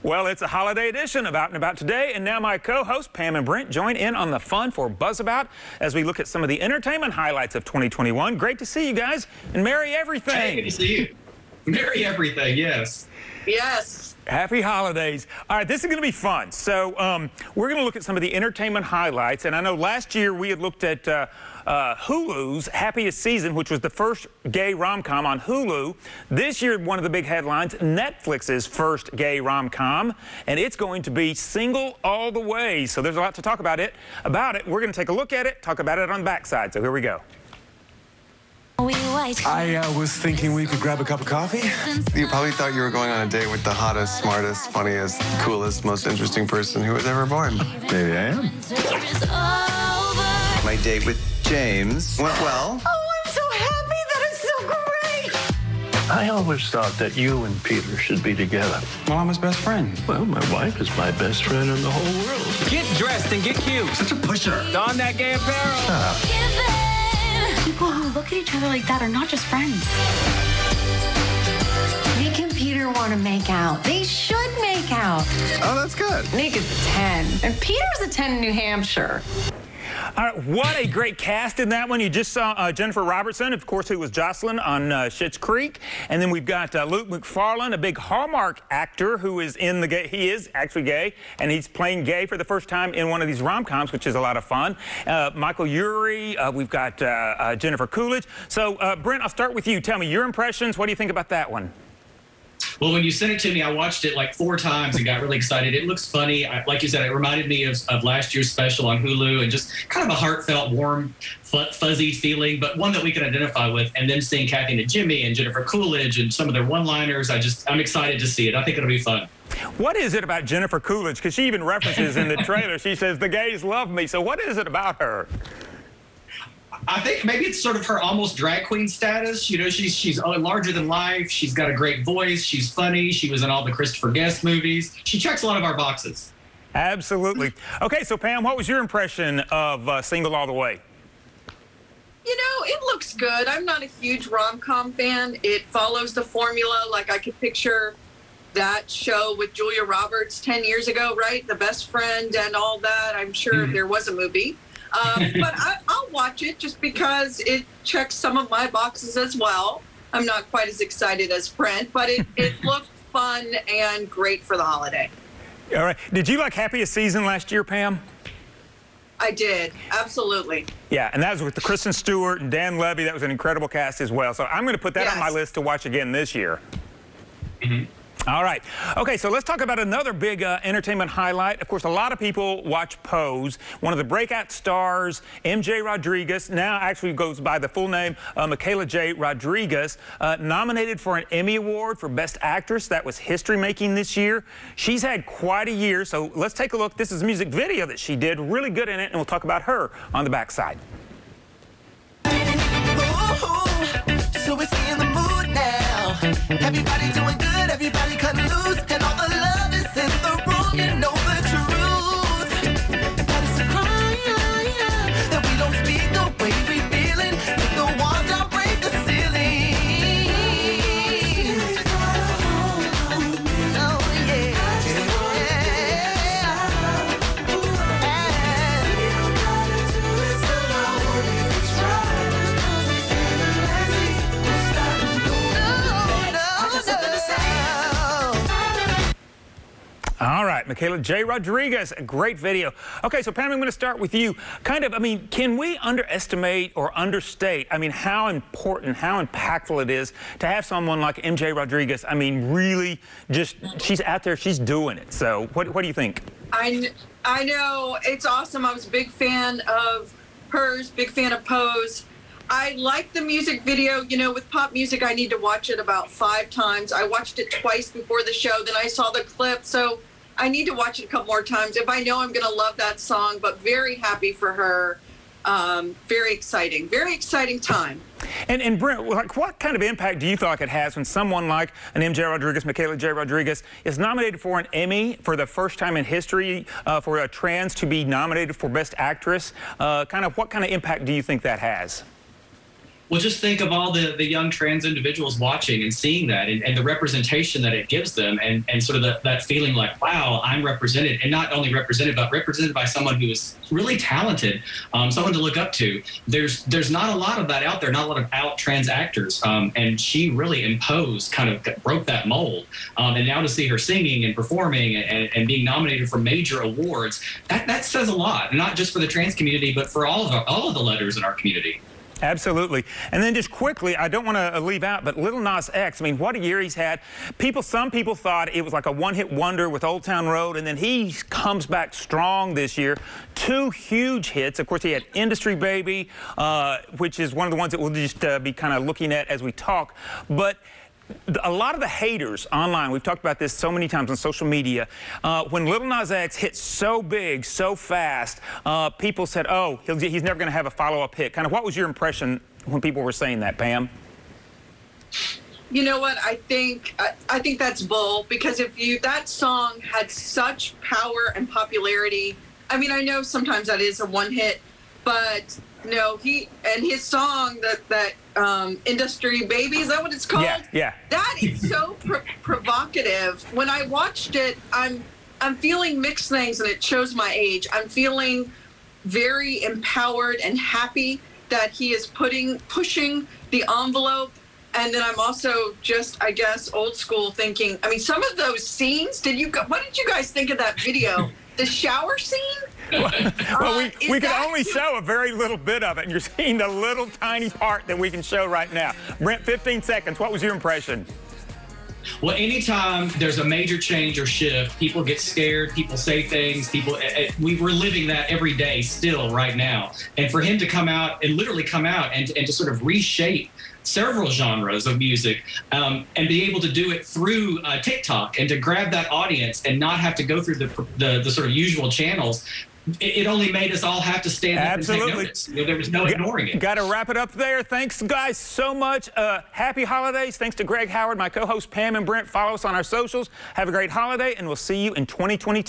Well, it's a holiday edition of Out and About today, and now my co-hosts Pam and Brent join in on the fun for Buzz About as we look at some of the entertainment highlights of 2021. Great to see you guys, and Merry Everything. Hey, good to see you. Merry Everything, yes. Yes. Happy holidays. All right, this is going to be fun. So we're going to look at some of the entertainment highlights, and I know last year we had looked at Hulu's Happiest Season, which was the first gay rom-com on Hulu. This year, one of the big headlines, Netflix's first gay rom-com, and it's going to be Single All the Way. So there's a lot to talk about it. We're going to take a look at it, talk about it on the backside. So here we go. I was thinking we could grab a cup of coffee. You probably thought you were going on a date with the hottest, smartest, funniest, coolest, most interesting person who was ever born. Maybe I am. My date with James went well. Oh, I'm so happy. That is so great. I always thought that you and Peter should be together. Well, I'm his best friend. Well, my wife is my best friend in the whole world. Get dressed and get cute. Such a pusher. Don that gay apparel. People who look at each other like that are not just friends. Nick and Peter want to make out. They should make out. Oh, that's good. Nick is a 10, and Peter's a 10 in New Hampshire. All right, what a great cast in that one. You just saw Jennifer Robertson, of course, who was Jocelyn on Schitt's Creek. And then we've got Luke McFarlane, a big Hallmark actor who is in the gay. He is actually gay, and he's playing gay for the first time in one of these rom-coms, which is a lot of fun. Michael Urie, we've got Jennifer Coolidge. So, Brent, I'll start with you. Tell me your impressions. What do you think about that one? Well, when you sent it to me, I watched it like 4 times and got really excited. It looks funny. Like you said, it reminded me of last year's special on Hulu and just kind of a heartfelt, warm, fuzzy feeling, but one that we can identify with. And then seeing Kathy and Jimmy and Jennifer Coolidge and some of their one-liners, I'm excited to see it. I think it'll be fun. What is it about Jennifer Coolidge? Because she even references in the trailer, she says, the gays love me. So what is it about her? I think maybe it's sort of her almost drag queen status. You know, she's larger than life. She's got a great voice. She's funny. She was in all the Christopher Guest movies. She checks a lot of our boxes. Absolutely. Okay, so Pam, what was your impression of Single All the Way? You know, it looks good. I'm not a huge rom-com fan. It follows the formula. Like, I could picture that show with Julia Roberts 10 years ago, right? The Best Friend and all that. I'm sure there was a movie. But I'll watch it just because it checks some of my boxes as well. I'm not quite as excited as Brent, but it looked fun and great for the holiday. All right. Did you like Happiest Season last year, Pam? I did. Absolutely. Yeah, and that was with Kristen Stewart and Dan Levy. That was an incredible cast as well. So I'm going to put that on my list to watch again this year. All right. Okay, so let's talk about another big entertainment highlight. Of course, a lot of people watch Pose. One of the breakout stars, MJ Rodriguez, now actually goes by the full name, Michaela J. Rodriguez, nominated for an Emmy Award for Best Actress. That was history-making this year. She's had quite a year, so let's take a look. This is a music video that she did, really good in it, and we'll talk about her on the backside. So we're in the mood now. Everybody doing good, everybody cutting loose, and all the love is in the room. You know the truth. That is a crime that we don't speak the way we feeling. Take the walls down, break the ceiling. Oh yeah. All right, Michaela J. Rodriguez, a great video. Okay, so Pam, I'm going to start with you. Can we underestimate or understate, how important, how impactful it is to have someone like MJ Rodriguez? Really just, she's out there, she's doing it. So what do you think? I know. It's awesome. I was a big fan of hers, big fan of Pose. I like the music video. You know, with pop music, I need to watch it about 5 times. I watched it twice before the show, then I saw the clip. So I need to watch it a couple more times if I know I'm going to love that song, but very happy for her. Very exciting time. And Brent, what kind of impact do you feel like it has when someone like an MJ Rodriguez, Michaela J. Rodriguez, is nominated for an Emmy for the first time in history for a trans to be nominated for Best Actress? What kind of impact do you think that has? Well, just think of all the young trans individuals watching and seeing that and the representation that it gives them and sort of that feeling like, wow, I'm represented, and not only represented, but represented by someone who is really talented, someone to look up to. There's not a lot of that out there, not a lot of out trans actors. And she really imposed, kind of broke that mold. And now to see her singing and performing and being nominated for major awards, that says a lot, not just for the trans community, but for all of the letters in our community. Absolutely. And then just quickly, I don't want to leave out, but Lil Nas X, I mean, what a year he's had. Some people thought it was like a one-hit wonder with Old Town Road, and then he comes back strong this year. 2 huge hits. Of course, he had Industry Baby, which is one of the ones that we'll just be kind of looking at as we talk. But a lot of the haters online, we've talked about this so many times on social media, when Lil Nas X hit so big, so fast, people said, oh, he's never going to have a follow-up hit. Kind of what was your impression when people were saying that, Pam? You know what? I think that's bull, because that song had such power and popularity. I mean, I know sometimes that is a one hit, but no, his song that Industry Baby, is that what it's called? Yeah. That is so provocative. When I watched it, I'm feeling mixed things, and it shows my age. I'm feeling very empowered and happy that he is pushing the envelope. And then I'm also just, I guess, old school thinking. I mean, some of those scenes, what did you guys think of that video? The shower scene? Well, we can only show a very little bit of it, and you're seeing the little tiny part that we can show right now. Brent, 15 seconds. What was your impression? Well, anytime there's a major change or shift, people get scared, people say things, we're living that every day still right now. And for him to come out and literally come out and to sort of reshape several genres of music and be able to do it through TikTok and to grab that audience and not have to go through the sort of usual channels, it only made us all have to stand up and take notice. There was no ignoring it. Got to wrap it up there. Thanks, guys, so much. Happy holidays. Thanks to Greg Howard, my co-host Pam and Brent. Follow us on our socials. Have a great holiday, and we'll see you in 2022.